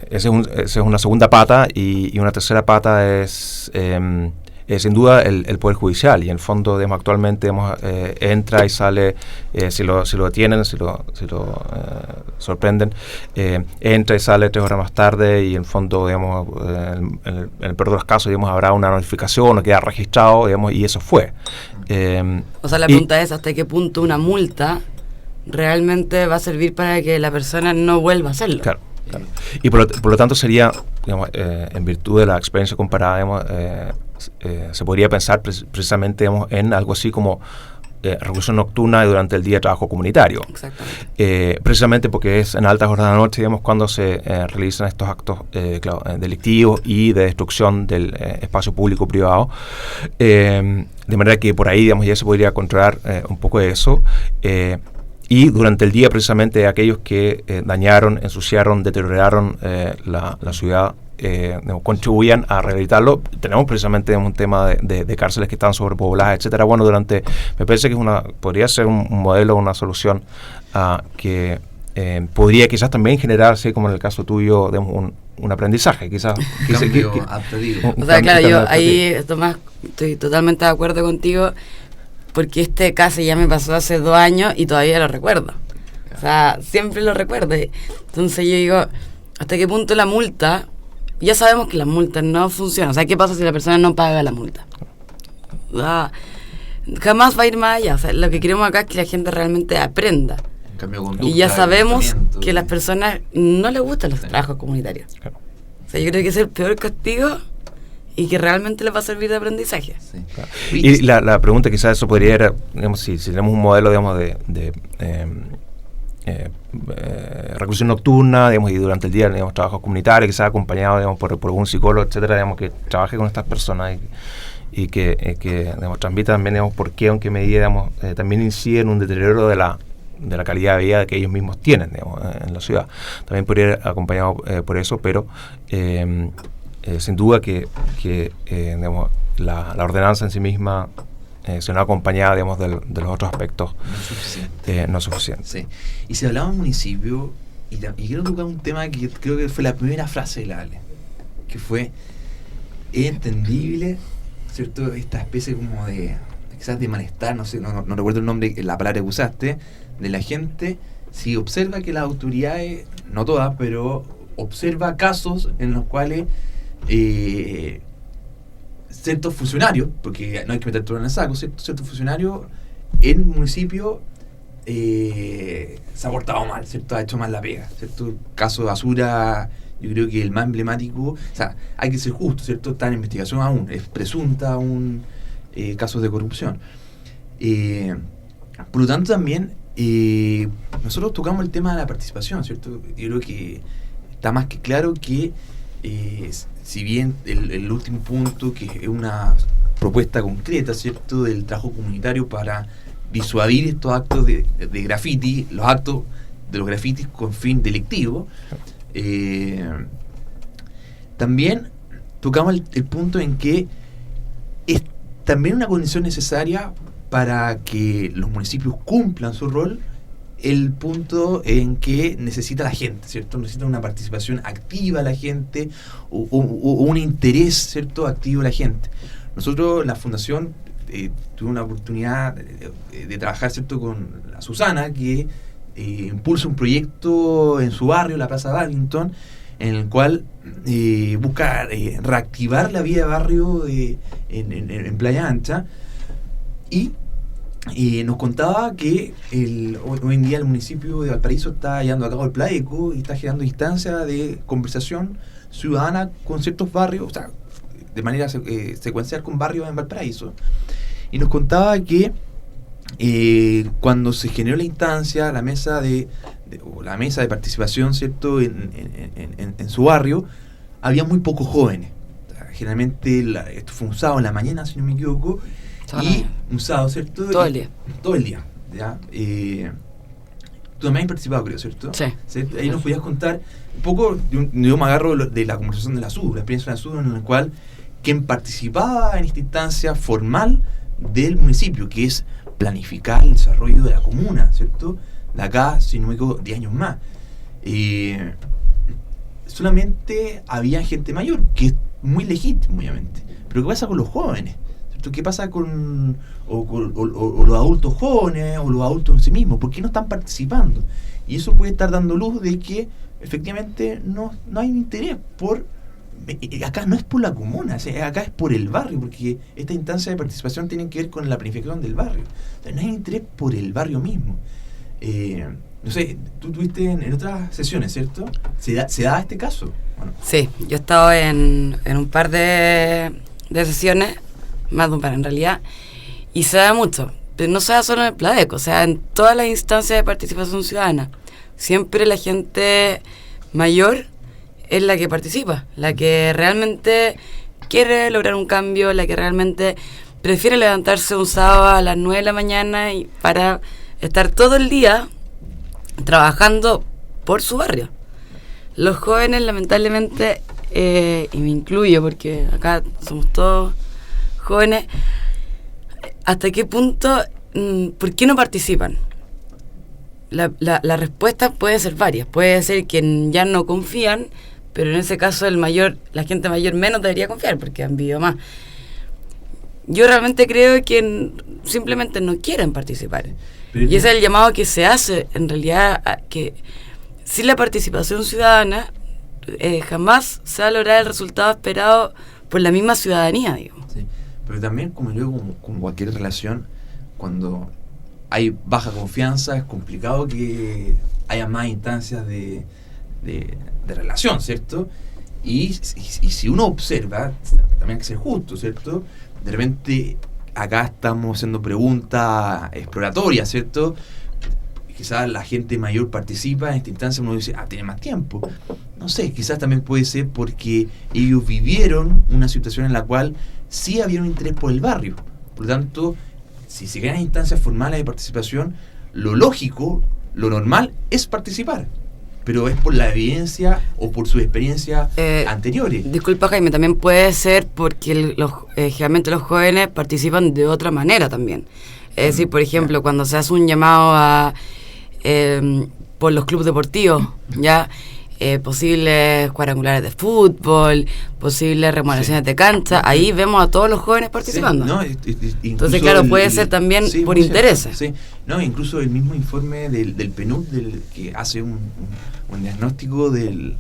esa es una segunda pata, y una tercera pata es sin duda el Poder Judicial, y en el fondo, actualmente entra y sale, si lo detienen, si lo sorprenden, entra y sale 3 horas más tarde, y en el fondo, en el peor de los casos, habrá una notificación o queda registrado, y eso fue.
La pregunta es, ¿hasta qué punto una multa realmente va a servir para que la persona no vuelva a hacerlo?
Claro. Y por lo tanto sería, en virtud de la experiencia comparada, se podría pensar precisamente, en algo así como reclusión nocturna y durante el día de trabajo comunitario.
Exactamente.
Precisamente porque es en altas horas de la noche, cuando se realizan estos actos delictivos y de destrucción del espacio público-privado, de manera que por ahí, ya se podría controlar un poco de eso. Y durante el día, precisamente, aquellos que dañaron, ensuciaron, deterioraron la ciudad, contribuyan a rehabilitarlo. Tenemos precisamente un tema de cárceles que están sobrepobladas, etcétera. Me parece que podría ser un modelo, una solución que podría quizás también generarse, como en el caso tuyo, digamos, un aprendizaje, quizás.
Cambio adaptativo.
O sea, claro, yo ahí, Tomás, estoy totalmente de acuerdo contigo, porque este caso ya me pasó hace 2 años y todavía lo recuerdo. O sea, siempre lo recuerdo. Entonces yo digo, ¿hasta qué punto la multa? Ya sabemos que las multas no funcionan. O sea, ¿qué pasa si la persona no paga la multa? Jamás va a ir más allá. O sea, lo que queremos acá es que la gente realmente aprenda.
Cambio de conducta,
y ya sabemos que a las personas no les gustan los trabajos comunitarios.
Claro.
O sea, yo creo que es el peor castigo y que realmente les va a servir de aprendizaje.
Sí.
Claro. Y la pregunta quizás eso podría ir, digamos, si tenemos un modelo, digamos, de reclusión nocturna, digamos, y durante el día, digamos, trabajos comunitarios, quizás acompañado, digamos, por algún psicólogo, etcétera, digamos, que trabaje con estas personas y que digamos, transmita también, digamos, por qué, aunque medida, digamos, también incide en un deterioro de la calidad de vida que ellos mismos tienen, digamos, en la ciudad. También podría ir acompañado por eso, pero sin duda que digamos, la ordenanza en sí misma, si no acompañada, digamos, de los otros aspectos, no es suficiente.
Sí. Y si hablamos de municipio, y quiero tocar un tema que creo que fue la primera frase de la Ale, que fue: es entendible, ¿cierto? Esta especie como de, quizás de malestar, no sé, no recuerdo el nombre, la palabra que usaste, de la gente, si observa que las autoridades, no todas, pero observa casos en los cuales ciertos funcionarios, porque no hay que meter todo en el saco, ciertos funcionarios en municipio se ha portado mal, ¿cierto? Ha hecho mal la pega, ¿cierto? El caso de Basura, yo creo que el más emblemático, o sea, hay que ser justo, ¿cierto? Está en investigación aún, es presunta aún casos de corrupción. Por lo tanto, también nosotros tocamos el tema de la participación, ¿cierto? Yo creo que está más que claro que si bien el último punto, que es una propuesta concreta, ¿cierto?, del trabajo comunitario para disuadir estos actos de graffiti, los actos de los grafitis con fin delictivo, también tocamos el punto en que es también una condición necesaria para que los municipios cumplan su rol, el punto en que necesita la gente, ¿cierto? Necesita una participación activa la gente, o un interés, ¿cierto?, activo de la gente. Nosotros en la fundación tuvimos una oportunidad de trabajar, ¿cierto?, con la Susana, que impulsa un proyecto en su barrio, la Plaza Badminton, en el cual busca reactivar la vida de barrio en Playa Ancha, y nos contaba que hoy en día el municipio de Valparaíso está llevando a cabo el PLAECO y está generando instancias de conversación ciudadana con ciertos barrios, o sea, de manera secuencial con barrios en Valparaíso. Y nos contaba que cuando se generó la instancia, la mesa de participación, ¿cierto?, en su barrio, había muy pocos jóvenes. O sea, generalmente esto fue un sábado en la mañana, si no me equivoco, y un sábado, ¿cierto?
Todo el día.
Todo el día, ¿ya? Tú también has participado, creo, ¿cierto?
Sí.
¿Cierto? Ahí nos podías contar un poco, yo me agarro de la conversación de la SUD, la experiencia de la SUD, en la cual quien participaba en esta instancia formal del municipio, que es planificar el desarrollo de la comuna, ¿cierto? De acá, si no me equivoco, 10 años más. Solamente había gente mayor, que es muy legítimo, obviamente. Pero ¿qué pasa con los jóvenes? ¿Cierto? ¿Qué pasa con los adultos jóvenes o los adultos en sí mismos? ¿Por qué no están participando? Y eso puede estar dando luz de que efectivamente no hay interés por... Acá no es por la comuna, o sea, acá es por el barrio, porque esta instancia de participación tiene que ver con la planificación del barrio. O sea, no hay interés por el barrio mismo. No sé, tú tuviste en otras sesiones, ¿cierto? ¿Se da este caso? Bueno.
Sí, yo he estado en un par de sesiones, más de un par en realidad, y se da mucho. Pero no se da solo en el PLAECO, o sea, en todas las instancias de participación ciudadana. Siempre la gente mayor es la que participa, la que realmente quiere lograr un cambio, la que realmente prefiere levantarse un sábado a las 9 de la mañana y para estar todo el día trabajando por su barrio. Los jóvenes, lamentablemente, y me incluyo porque acá somos todos jóvenes, ¿hasta qué punto, por qué no participan? la respuesta puede ser varias. Puede ser que ya no confían, pero en ese caso la gente mayor menos debería confiar porque han vivido más. Yo realmente creo que simplemente no quieren participar. Y ese es el llamado que se hace, en realidad, que sin la participación ciudadana jamás se va a lograr el resultado esperado por la misma ciudadanía, digamos.
Sí. Pero también, como luego con cualquier relación, cuando hay baja confianza, es complicado que haya más instancias de relación, ¿cierto? Y si uno observa, también hay que ser justo, ¿cierto? De repente acá estamos haciendo preguntas exploratorias, ¿cierto? Quizás la gente mayor participa en esta instancia, uno dice, tiene más tiempo. No sé, quizás también puede ser porque ellos vivieron una situación en la cual sí había un interés por el barrio. Por lo tanto, si se crean instancias formales de participación, lo lógico, lo normal es participar. Pero es por la evidencia o por sus experiencias anteriores.
Disculpa, Jaime, también puede ser porque generalmente los jóvenes participan de otra manera también. Es decir, por ejemplo, cuando se hace un llamado por los clubes deportivos, ya posibles cuadrangulares de fútbol, posibles remodelaciones de cancha, ahí vemos a todos los jóvenes participando.
Sí, no,
entonces, claro, puede ser también por intereses.
Sí, no, incluso el mismo informe del PNUD, que hace un diagnóstico de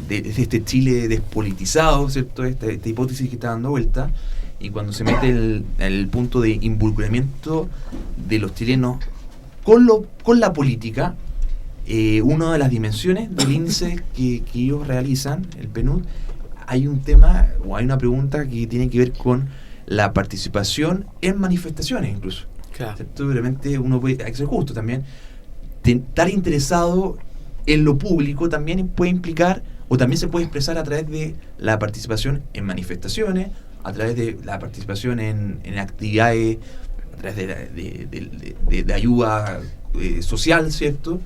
este Chile despolitizado, ¿cierto? Esta hipótesis que está dando vuelta, y cuando se mete el punto de involucramiento de los chilenos con la política, una de las dimensiones del índice que ellos realizan, el PNUD, hay un tema o hay una pregunta que tiene que ver con la participación en manifestaciones incluso.
Claro.
¿Cierto? Realmente hay que ser justo también. Estar interesado en lo público también puede implicar, o también se puede expresar a través de la participación en manifestaciones, a través de la participación en actividades, a través de ayuda social, ¿cierto?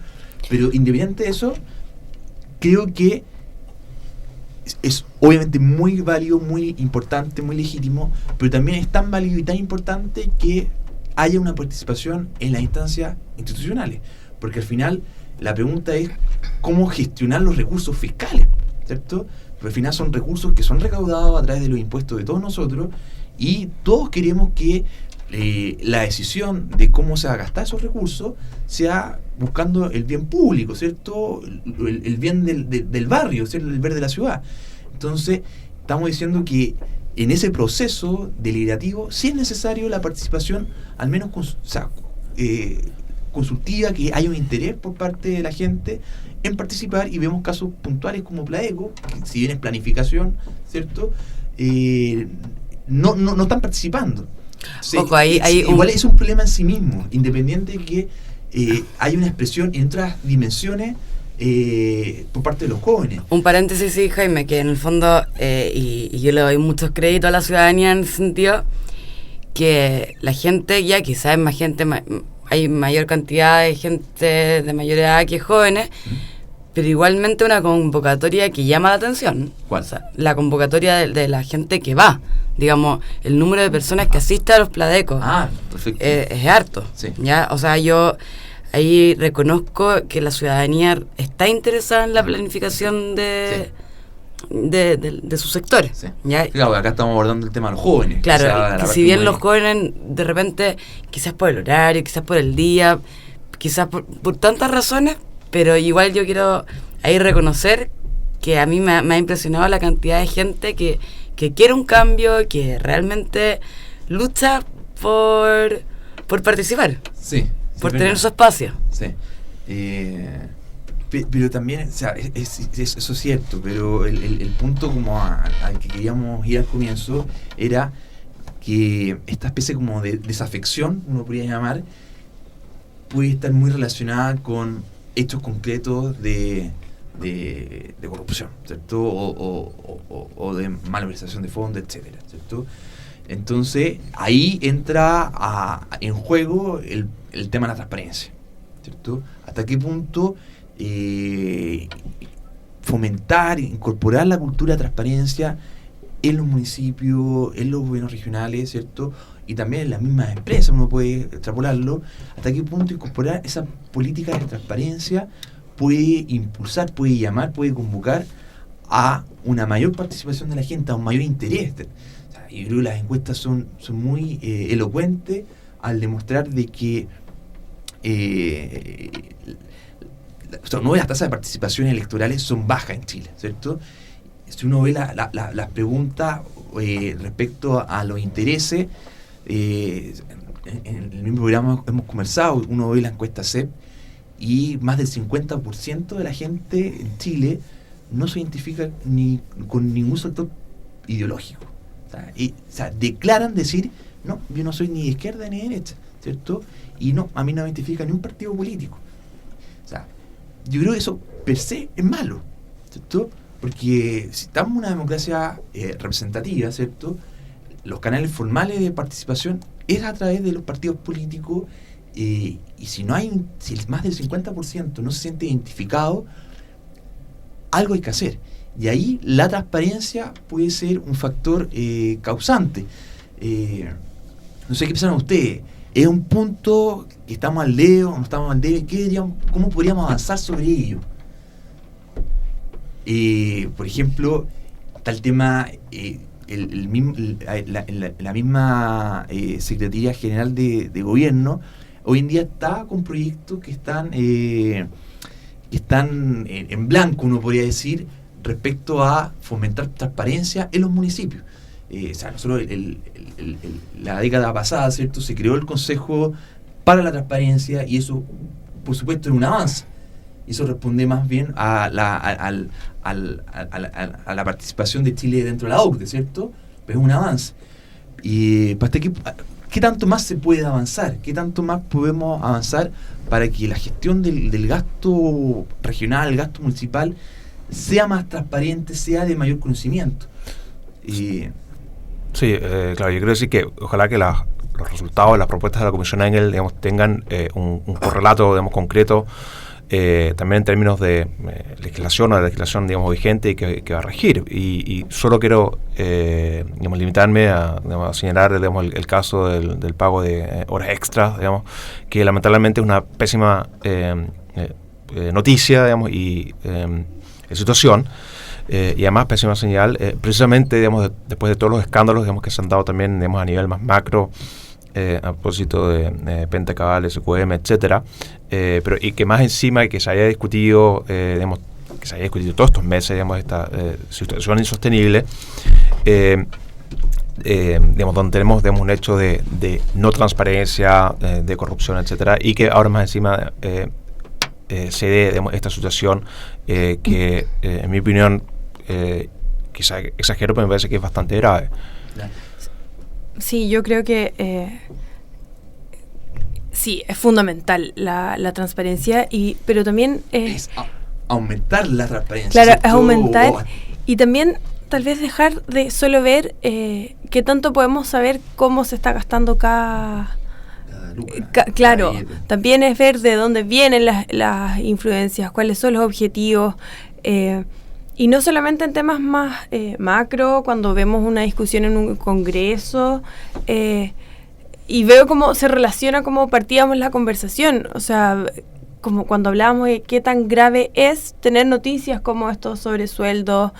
Pero independiente de eso, creo que es obviamente muy válido, muy importante, muy legítimo, pero también es tan válido y tan importante que haya una participación en las instancias institucionales, porque al final la pregunta es cómo gestionar los recursos fiscales, ¿cierto? Porque al final son recursos que son recaudados a través de los impuestos de todos nosotros, y todos queremos que la decisión de cómo se va a gastar esos recursos sea buscando el bien público, ¿cierto? El bien del barrio, ¿cierto? El bien de la ciudad. Entonces, estamos diciendo que en ese proceso deliberativo sí es necesario la participación, al menos consultiva, que haya un interés por parte de la gente en participar, y vemos casos puntuales como Pladeco, que si bien es planificación, ¿cierto? No están participando. Sí, igual es un problema en sí mismo, independiente de que hay una expresión en otras dimensiones por parte de los jóvenes.
Un paréntesis, sí, Jaime, que en el fondo, y yo le doy muchos créditos a la ciudadanía en ese sentido, que la gente ya quizás es más gente, hay mayor cantidad de gente de mayor edad que jóvenes, pero igualmente una convocatoria que llama la atención.
¿Cuál?
O sea, la convocatoria de la gente que va. Digamos, el número de personas que asisten a los Pladecos
perfecto.
Es harto.
Sí.
¿Ya? O sea, yo ahí reconozco que la ciudadanía está interesada en la planificación de sus sectores.
Sí.
¿Ya?
Claro, acá estamos abordando el tema de los jóvenes.
Claro, que si bien los jóvenes de repente, quizás por el horario, quizás por el día, quizás por tantas razones, pero igual yo quiero ahí reconocer que a mí me ha impresionado la cantidad de gente que quiere un cambio, que realmente lucha por participar, por tener su espacio.
Sí. Pero también, o sea, eso es cierto, pero el punto como al que queríamos ir al comienzo era que esta especie como de desafección, uno podría llamar, puede estar muy relacionada con hechos concretos de corrupción, ¿cierto? O de malversación de fondos, etcétera, ¿cierto? Entonces, ahí entra en juego el tema de la transparencia, ¿cierto? ¿Hasta qué punto fomentar, incorporar la cultura de transparencia en los municipios, en los gobiernos regionales, ¿cierto? y también en las mismas empresas uno puede extrapolarlo, hasta qué punto incorporar esa política de transparencia puede impulsar, puede llamar, puede convocar a una mayor participación de la gente, a un mayor interés. O sea, yo creo que las encuestas son muy elocuentes al demostrar de que uno ve las tasas de participación electorales son bajas en Chile, ¿cierto? Si uno ve las preguntas respecto a los intereses, en el mismo programa hemos conversado, uno ve la encuesta CEP y más del 50% de la gente en Chile no se identifica ni con ningún sector ideológico. O sea, declaran decir, no, yo no soy ni de izquierda ni de derecha, ¿cierto? Y no, a mí no me identifica ni un partido político. O sea, yo creo que eso per se es malo, ¿cierto? Porque si estamos en una democracia representativa, ¿cierto? Los canales formales de participación es a través de los partidos políticos, y si más del 50% no se siente identificado, algo hay que hacer. Y ahí la transparencia puede ser un factor causante. No sé qué piensan ustedes. ¿Es un punto que estamos al dedo, no estamos al dedo? ¿Cómo podríamos avanzar sobre ello? Por ejemplo, está el tema, la misma Secretaría General de Gobierno hoy en día está con proyectos que están en blanco, uno podría decir, respecto a fomentar transparencia en los municipios. O sea, nosotros la década pasada, ¿cierto?, se creó el Consejo para la Transparencia, y eso, por supuesto, es un avance. Eso responde más bien a la participación de Chile dentro de la OCDE, ¿cierto? Pero es un avance. Y ¿qué tanto más se puede avanzar? ¿Qué tanto más podemos avanzar para que la gestión del gasto regional, el gasto municipal, sea más transparente, sea de mayor conocimiento?
Sí, claro, yo quiero decir que ojalá que los resultados de las propuestas de la Comisión Engel, digamos, tengan un correlato, digamos, concreto, también en términos de legislación o de legislación, digamos, vigente y que va a regir. Y solo quiero, digamos, limitarme a señalar, digamos, el caso del pago de horas extras, digamos, que lamentablemente es una pésima noticia, digamos, y situación. Y además pésima señal, precisamente, digamos, después de todos los escándalos, digamos, que se han dado también, digamos, a nivel más macro, a propósito de Pentacabal, SQM, etcétera, pero y que más encima y que se haya discutido, digamos, que se haya discutido todos estos meses, digamos, esta situación insostenible, digamos, donde tenemos, digamos, un hecho de no transparencia, de corrupción, etcétera, y que ahora más encima se dé, digamos, esta situación que, en mi opinión, quizá exagero, pero me parece que es bastante grave.
Sí, yo creo que sí, es fundamental la transparencia, pero también
es aumentar la transparencia.
Claro, es aumentar y también tal vez dejar de solo ver qué tanto podemos saber cómo se está gastando cada claro, también es ver de dónde vienen las influencias, cuáles son los objetivos, y no solamente en temas más macro, cuando vemos una discusión en un congreso, y veo cómo se relaciona, cómo partíamos la conversación, o sea, como cuando hablábamos de qué tan grave es tener noticias como estos sobresueldos,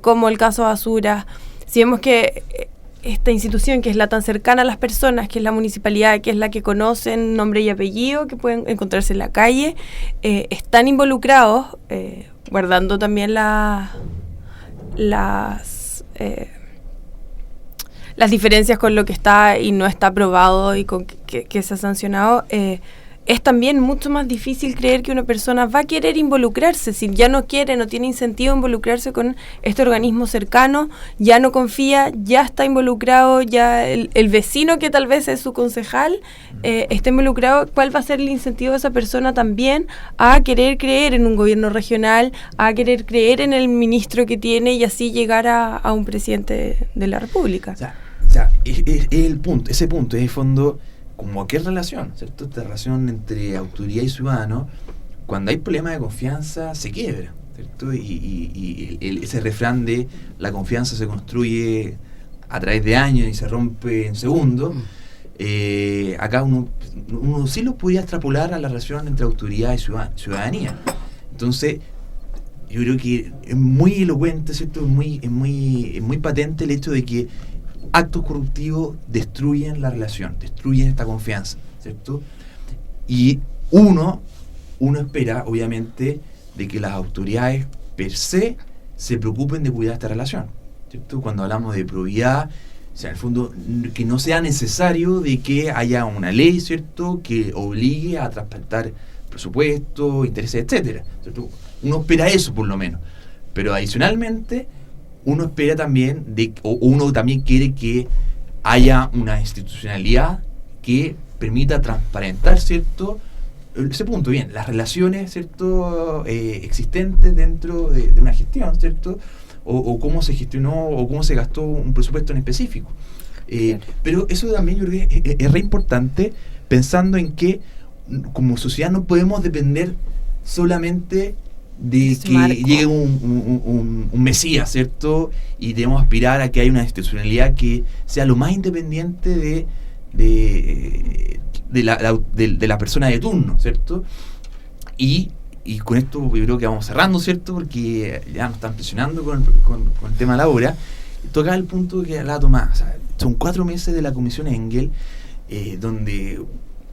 como el caso Basura. Si vemos que esta institución, que es la tan cercana a las personas, que es la municipalidad, que es la que conocen nombre y apellido, que pueden encontrarse en la calle, están involucrados, guardando también las diferencias con lo que está y no está aprobado y con que se ha sancionado. Es también mucho más difícil creer que una persona va a querer involucrarse, si ya no quiere, no tiene incentivo a involucrarse con este organismo cercano, ya no confía, ya está involucrado, ya el vecino que tal vez es su concejal está involucrado. ¿Cuál va a ser el incentivo de esa persona también a querer creer en un gobierno regional, a querer creer en el ministro que tiene y así llegar a un presidente de la República?
O sea, es el punto, ese punto es el fondo. Como cualquier relación, ¿cierto? Esta relación entre autoridad y ciudadano, cuando hay problemas de confianza, se quiebra, ¿cierto? Y ese refrán de la confianza se construye a través de años y se rompe en segundos, acá uno sí lo podría extrapolar a la relación entre autoridad y ciudadanía. Entonces, yo creo que es muy elocuente, ¿cierto? Es muy patente el hecho de que actos corruptivos destruyen la relación, destruyen esta confianza, ¿cierto? Y uno espera, obviamente, de que las autoridades per se se preocupen de cuidar esta relación, ¿cierto? Cuando hablamos de probidad, o sea, en el fondo, que no sea necesario de que haya una ley, ¿cierto?, que obligue a trasplantar presupuestos, intereses, etcétera, ¿cierto? Uno espera eso, por lo menos. Pero adicionalmente, uno espera también, uno también quiere que haya una institucionalidad que permita transparentar, ¿cierto?, ese punto, bien, las relaciones, ¿cierto?, existentes dentro de una gestión, ¿cierto?, o cómo se gestionó o cómo se gastó un presupuesto en específico. Pero eso también yo creo que es re importante, pensando en que como sociedad no podemos depender solamente de que llegue un mesías, ¿cierto?, y debemos aspirar a que haya una institucionalidad que sea lo más independiente de la persona de turno, ¿cierto? Y con esto yo creo que vamos cerrando, ¿cierto? Porque ya nos están presionando con el tema de la hora. Toca el punto que hablaba Tomás. O sea, son 4 meses de la Comisión Engel, donde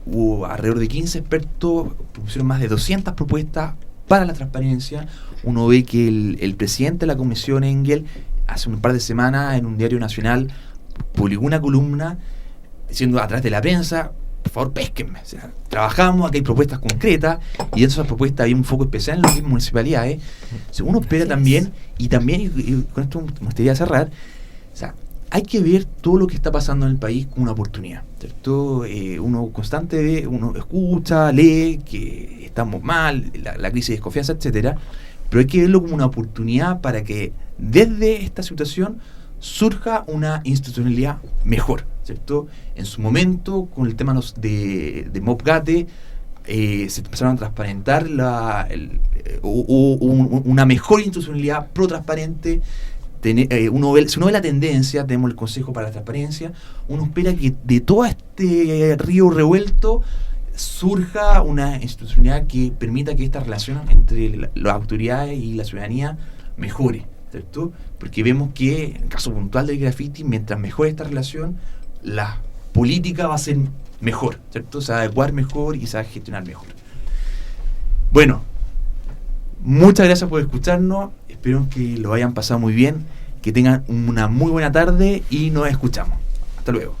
hubo alrededor de 15 expertos, propusieron más de 200 propuestas para la transparencia. Uno ve que el presidente de la Comisión Engel hace un par de semanas en un diario nacional publicó una columna diciendo a través de la prensa: por favor, pésquenme. O sea, trabajamos, aquí hay propuestas concretas, y en esas propuestas había un foco especial en las municipalidades. O sea, uno espera también, y con esto me gustaría cerrar, o sea, hay que ver todo lo que está pasando en el país como una oportunidad, ¿cierto? Uno uno escucha, lee que estamos mal, la crisis de desconfianza, etcétera, pero hay que verlo como una oportunidad para que desde esta situación surja una institucionalidad mejor, ¿cierto? En su momento, con el tema de Mobgate, se empezaron a transparentar una mejor institucionalidad pro-transparente. Si uno ve la tendencia, tenemos el Consejo para la Transparencia, uno espera que de todo este río revuelto surja una institucionalidad que permita que esta relación entre las autoridades y la ciudadanía mejore, ¿cierto? Porque vemos que, en el caso puntual del graffiti, mientras mejore esta relación, la política va a ser mejor, ¿cierto? Se va a adecuar mejor y se va a gestionar mejor. Bueno, muchas gracias por escucharnos, espero que lo hayan pasado muy bien, que tengan una muy buena tarde y nos escuchamos. Hasta luego.